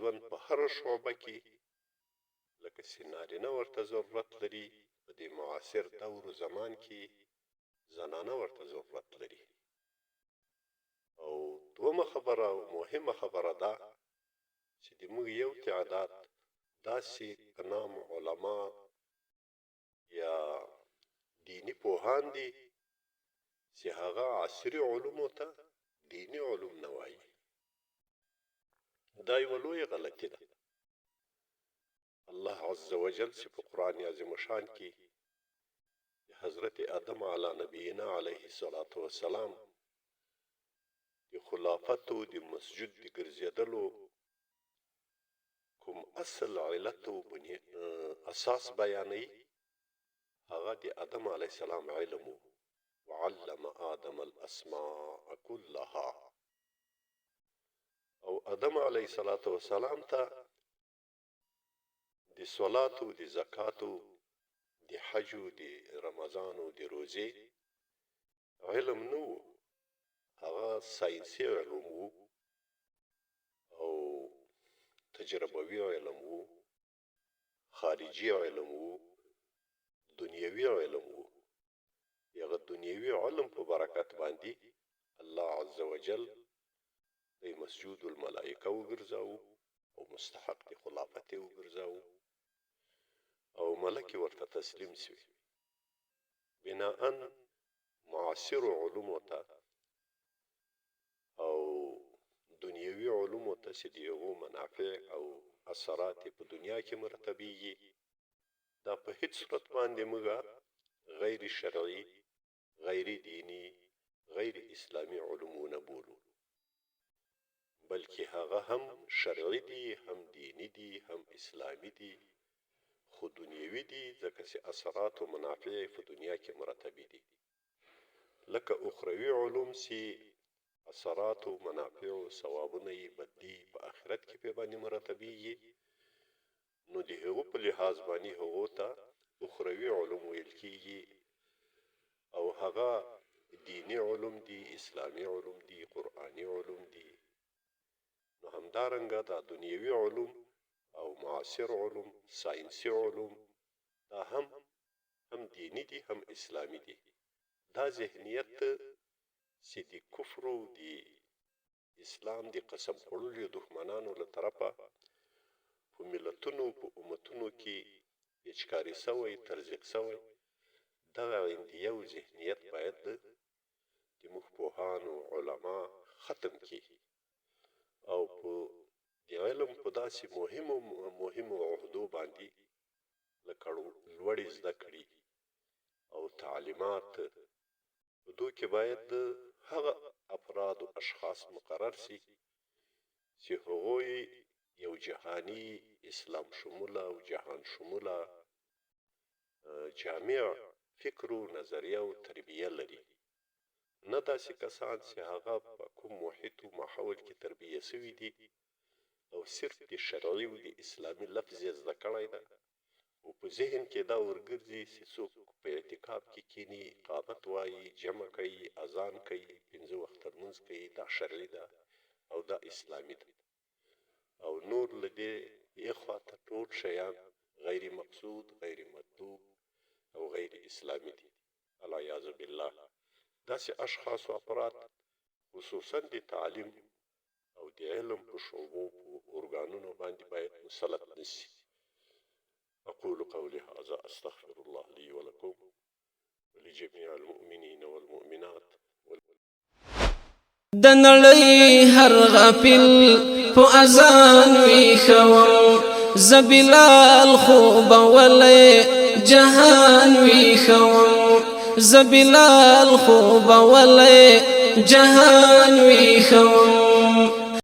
ژوند په هره شعبه کې لکه چې نارینه ورته ضرورت لري، په دې معاصر دور و زمان کې زنانه ورته ضرورت لري. او دومه خبره او مهمه خبره ده چې د موږ یو تعداد داسې په نام علما یا دینی پوهان دي چې هغه عصري علومو ته دینی علوم نه وایي. دا یوه لویه غلطي ده. الله عز وجل چې په قرآن عظیم شان کې حضرت آدم علی نبینا علیه الصلاة والسلام د خلافتو د مسجد د ګرځېدلو کوم اصل علت او اساس بیانوي، هغه د آدم علیه السلام علم وعلم آدم الاسماء كلها. او آدم علیه السلام ته د صلاتو، د زکاتو، د حجو، د رمضانو، د روزې علم نه و، هغه ساینسي علوم و او تجربوي علم و، خارجي علم و، دنیوي علم و. هغه دنیوي علم په برکت باندې الله عز وجل د مسجود الملائکه وګرځاو او مستحق د خلافت وګرځاو او ملکی ورته تسلیم شوی. بناءً معاصر علوم ته او دنیوي علوم ته چې د هغو منافع او اثرات په دنیا کې مرتبېږي، دا په هیڅ صورت باندې موږ غیر شرعي، غیر دینی، غیر اسلامی علومونه بولو، بلکې هغه هم شرعي دي، هم دینی دي، هم اسلامی دي، خو دنیوي دي، ځکه چې اثرات او منافع په دنیا کې مرتبې دي. لکه اخروي علوم چې اثرات او منافع او ثوابونه یې بدي په آخرت کې په باندې مرتبېږي، نو د هغو په لحاظ باندې هغو ته اخروي علوم ویل کېږي، او هغه دینی علوم دي، اسلامی علوم دي، قرآني علوم دي. نو همدارنګه دا دنیوي علوم او معاصر علوم، ساینسي علوم، دا هم دینی دي، هم اسلامی دي. دا ذهنیت چې د کفر او د اسلام د قسم خوړلو دښمنانو له طرفه په ملتونو، په امتونو کې پیچکاري سوی، ترزیق سوی، دغه یو ذهنیت باید د موږ پوهانو علما ختم کړي او په د علم په داسې مهمو عهدو باندې لکه لوړې زده کړې او تعلیمات په دو کې باید هغه افراد او اشخاص مقرر شي چې هغوی یو جهانی، اسلام شموله او جهان شموله جامع فکر و نظریه او تربیه لري، نه داسې کسان چې هغه په کوم محیط و ماحول کې تربیه شوي دي او صرف د شرعي او د اسلامي لفظ یې زده کړی ده او په ذهن کې دا ورګرځي چې څوک په اعتکاف کې کینی، اقامت وایي، جمع کوي، اذان کوي، 5 وخته لمونځ کوي، دا شرعي ده او دا اسلامي ده، او نور له دې اخواته ټول شیان غیر مقصود، غیر مطلوب او غیر اسلامی دي. العیاذ بالله. داسې اشخاص و افراد خصوصا د تعلیم او د علم په شعبو په ارګانونو باندې باید مسلط نشي. اقول قولي هذا استغفر الله لي ولكم ولجميع المؤمنين والمؤمنات. د نړۍ هر غافل په اذان ویښوم، زه بلال خوب ولې جهان ویښوم، زه بلال خوب ولې جهان ویښوم.